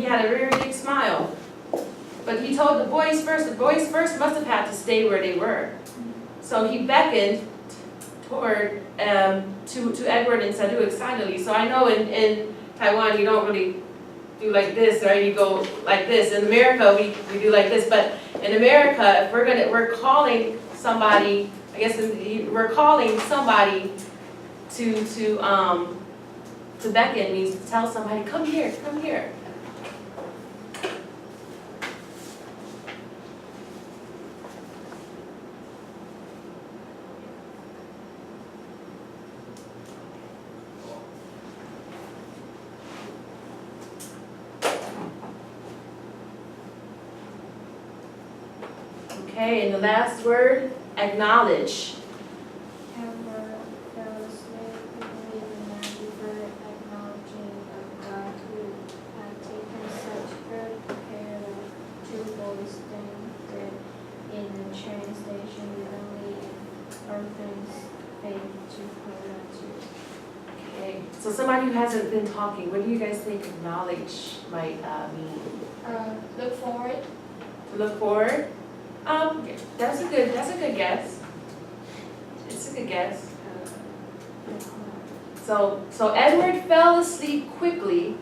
had a very big smile. But he told the boys first must have had to stay where they were. So he beckoned toward to Edward and Sadu excitedly. So I know in Taiwan you don't really do like this, right? You go like this. In America we do like this, but in America if we're calling somebody, I guess we're calling somebody to beckon means to tell somebody, come here, come here. Okay, and the last word, acknowledge. Edward fell asleep quickly the night before, acknowledging of God who had taken such good care of two boys stranded in the train station with only an orphan's faith to hold on to. Okay, so somebody who hasn't been talking, what do you guys think acknowledge might mean? Look forward. To look forward? That's a good guess. It's a good guess. So Edward fell asleep quickly,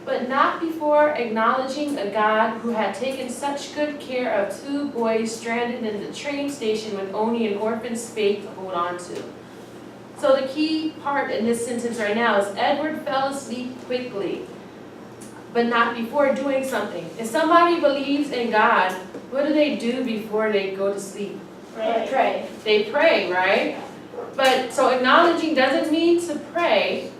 but not before acknowledging a God who had taken such good care of two boys stranded in the train station with only an orphan's faith to hold on to. So the key part in this sentence right now is Edward fell asleep quickly, but not before doing something. If somebody believes in God, what do they do before they go to sleep? Pray. They pray, right? But so acknowledging doesn't mean to pray,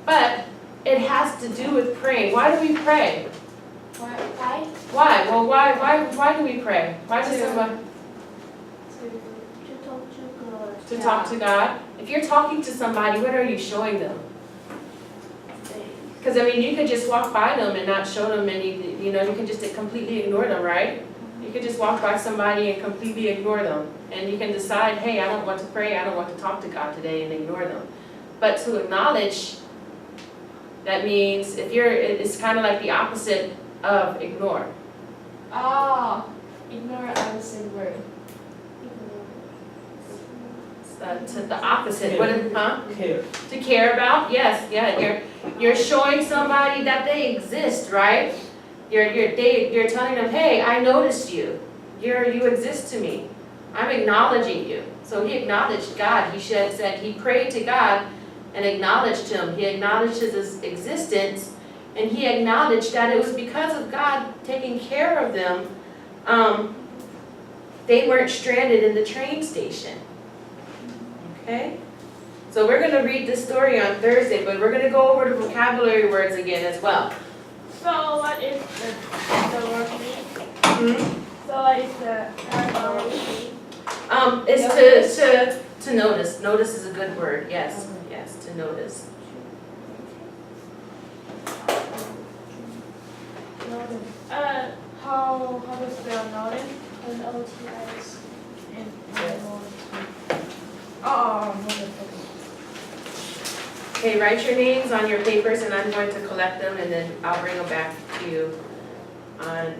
but it has to do with praying. Why do we pray? Why? Why? Well, why do we pray? Why does somebody To talk to God. to talk to God? If you're talking to somebody, what are you showing them? Because I mean, you could just walk by them and not show them any. You can just completely ignore them, right? You could just walk by somebody and completely ignore them. And you can decide, hey, I don't want to pray, I don't want to talk to God today, and ignore them. But to acknowledge, that means it's kind of like the opposite of ignore. Oh, ignore opposite word. To the opposite. What is, huh? Care. To care about? Yes, yeah. You're showing somebody that they exist, right? You're telling them, hey, I noticed you. You exist to me. I'm acknowledging you. So he acknowledged God. He said he prayed to God and acknowledged him. He acknowledged his existence, and he acknowledged that it was because of God taking care of them. They weren't stranded in the train station. Okay? So we're going to read this story on Thursday, but we're going to go over the vocabulary words again as well. So what is the word mean? So what is the word mean? It's to notice. Notice is a good word. Yes, yes, to notice. How to spell notice? N-O-T-I-S. Okay, write your names on your papers, and I'm going to collect them, and then I'll bring them back to you on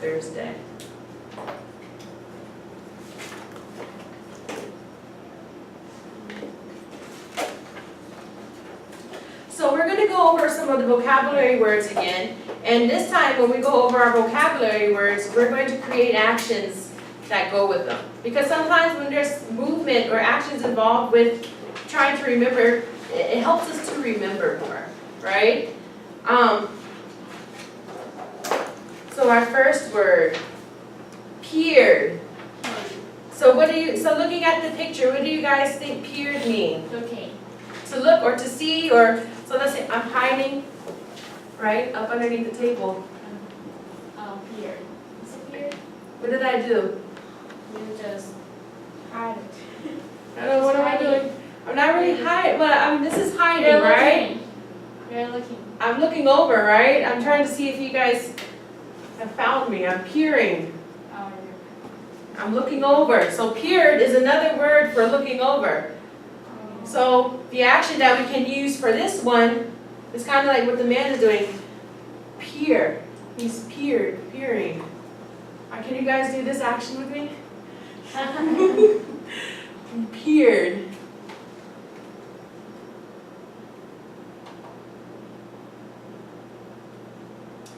Thursday. So we're going to go over some of the vocabulary words again, and this time when we go over our vocabulary words, we're going to create actions that go with them. Because sometimes when there's movement or actions involved with trying to remember, it helps us to remember more, right? So our first word, peered. So looking at the picture, what do you guys think peered mean? Okay. To look or to see, or so let's say I'm hiding, right, up underneath the table. Peered. Is it peered? What did I do? You just hide it. I don't know, what am I doing? I'm not really hiding, but I mean, this is hiding, You're right? looking. You're looking. I'm looking over, right? I'm trying to see if you guys have found me. I'm peering. I'm looking over. So peered is another word for looking over. So the action that we can use for this one is kind of like what the man is doing. peer. He's peering. Can you guys do this action with me? He peered.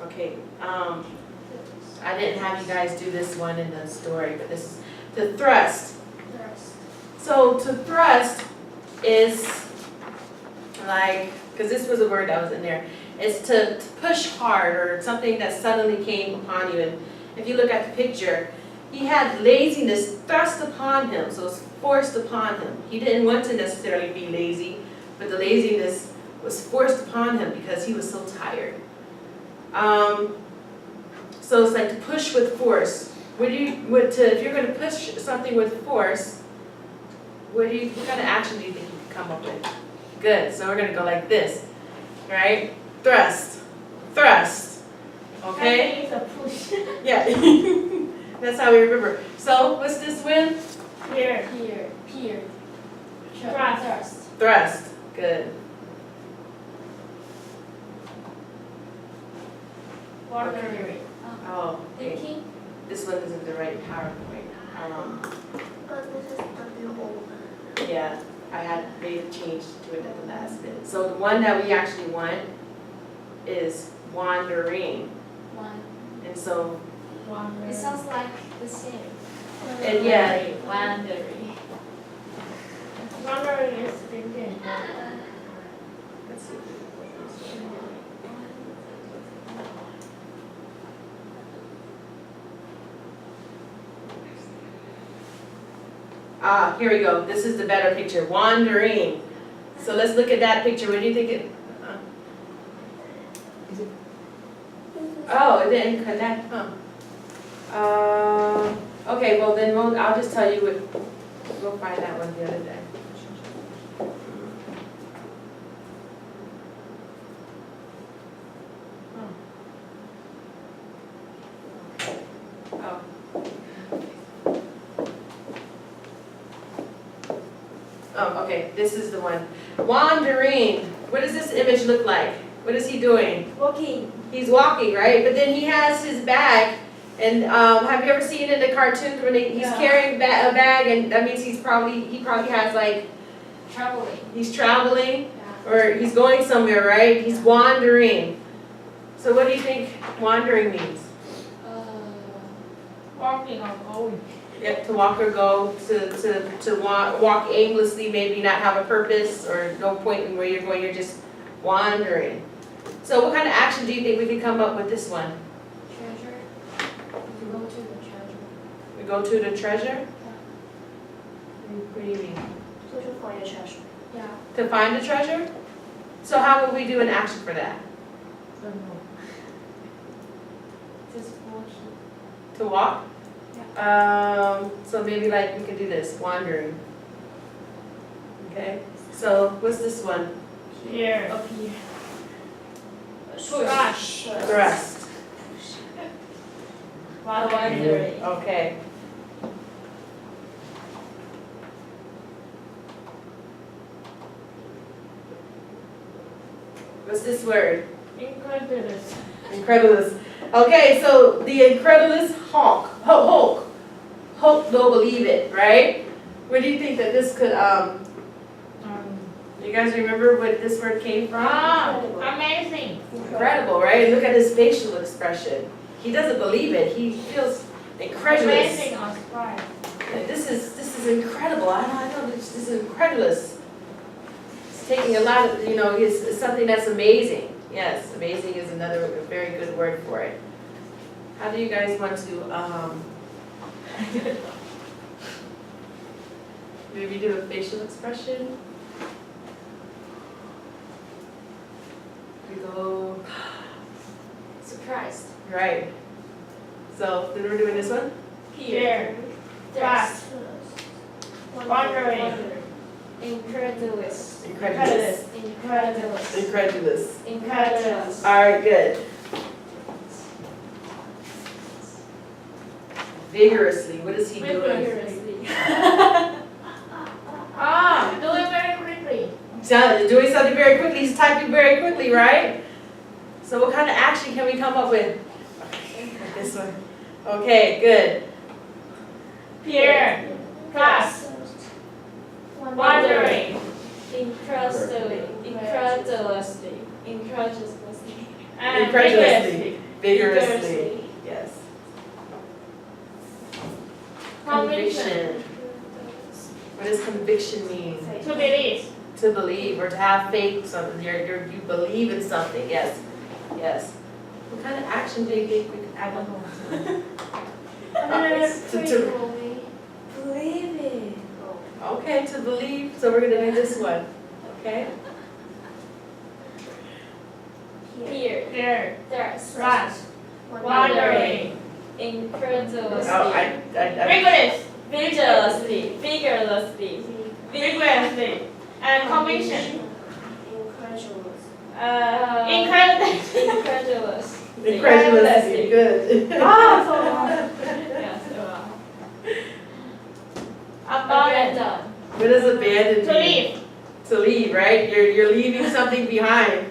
Okay, I didn't have you guys do this one in the story, but this is to thrust. So to thrust is like, because this was a word that was in there, it's to push hard or something that suddenly came upon you. And if you look at the picture, he had laziness thrust upon him, so it's forced upon him. He didn't want to necessarily be lazy, but the laziness was forced upon him because he was so tired. So it's like to push with force. If you're going to push something with force, what kind of action do you think you could come up with? Good. So we're going to go like this, right? Thrust, okay? It's a push. Yeah. That's how we remember. So what's this win? Peer. Thrust. Good. Wandering. Oh, okay. Thinking. This one isn't the right PowerPoint. This is W-O. Yeah, I had made a change to it at the last minute. So the one that we actually want is wandering. And so, It sounds like the same. and yeah, Wandering is thinking. let's see. Here we go. This is the better picture. Wandering. So let's look at that picture. What do you think it? Oh, it didn't connect. Okay. Well, then I'll just tell you what. We'll find that one the other day. Oh. Oh, okay, this is the one. Wandering. What does this image look like? What is he doing? Walking. He's walking, right? But then he has his bag. And have you ever seen in the cartoons when he's carrying a bag, and that means he probably has like Traveling. he's traveling or he's going somewhere, right? He's wandering. So what do you think wandering means? Walking or going. Yep, to walk or go, to walk aimlessly, maybe not have a purpose or no point in where you're going, you're just wandering. So what kind of action do you think we could come up with this one? Treasure. You go to the treasure. We go to the treasure? What do you mean? To find a treasure. Yeah. To find the treasure? So how would we do an action for that? Just walking. To walk? So maybe like we could do this, wandering. Okay, so what's this one? Here. Up here. Thrust. Thrust. Wandering. Okay. What's this word? Incredulous. Incredulous. Okay, so the incredulous Hulk don't believe it, right? Where do you think that this could, you guys remember what this word came from? Amazing. Incredible, right? Look at his facial expression. He doesn't believe it. He feels incredulous. Amazing or surprised. This is incredible. I don't know, this is incredulous. It's taking a lot of, it's something that's amazing. Yes, amazing is another very good word for it. How do you guys want to, maybe do a facial expression? We go, Surprised. right. So, then we're doing this one? Here. Thrust. Wandering. Incredulous. Incredulous. Incredulous. Incredulous. Incredulous. All right, good. Vigorously. What is he doing? Vigorously. Doing very quickly. Doing something very quickly. He's typing very quickly, right? So what kind of action action can we come up with? This one. Okay, good. Peer. Class. Wandering. Incredulously. And Incredulously. Vigorously. Yes. Conviction. What does conviction mean? To believe. To believe or to have faith, something. You believe in something. Yes. Yes. What kind of action do you think we could add on? Believe it. Okay, to believe. So we're gonna do this one. Okay. Here. Peer. There's. Class. Wandering. Incredulously. Oh, I Rigorous. Vigorously. Vigorously. And conviction. Incredulous. Incredulous. incredulously. Good. Ah, so long. Yes, wow. Abandon. What does abandon To mean? leave. To leave, right? You're leaving something behind.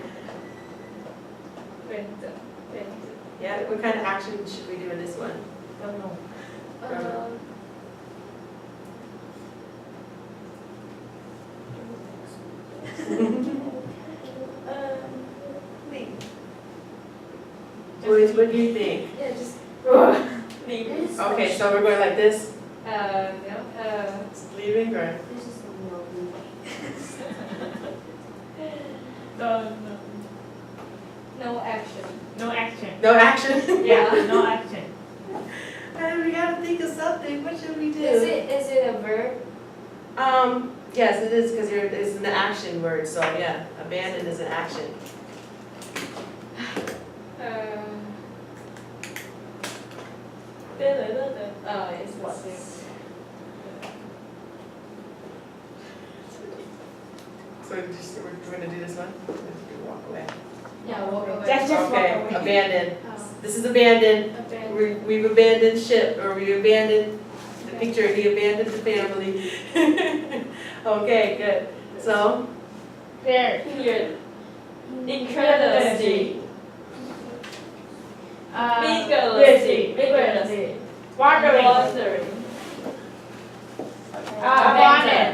Yeah, what kind of action should we do in this one? Don't know. What do you think? Yeah, just Leave. Okay, so we're going like this, No. leaving, or? This is No. no action. No action. No action? Yeah, no action. We gotta think of something, what should we do? Is it a verb? Yes, it is, because it's an action word, so yeah, abandon is an action. Oh, it's what? So we're gonna do this one? Walk away. Yeah, walk away. Just walk Okay, away. abandon. Oh. This is abandon. Abandon. We've abandoned ship, or we abandoned the picture, he abandoned the family. Okay, good. So, Peer. Here. Incredulously. Vigorously. Wandering. Wandering. Abandon.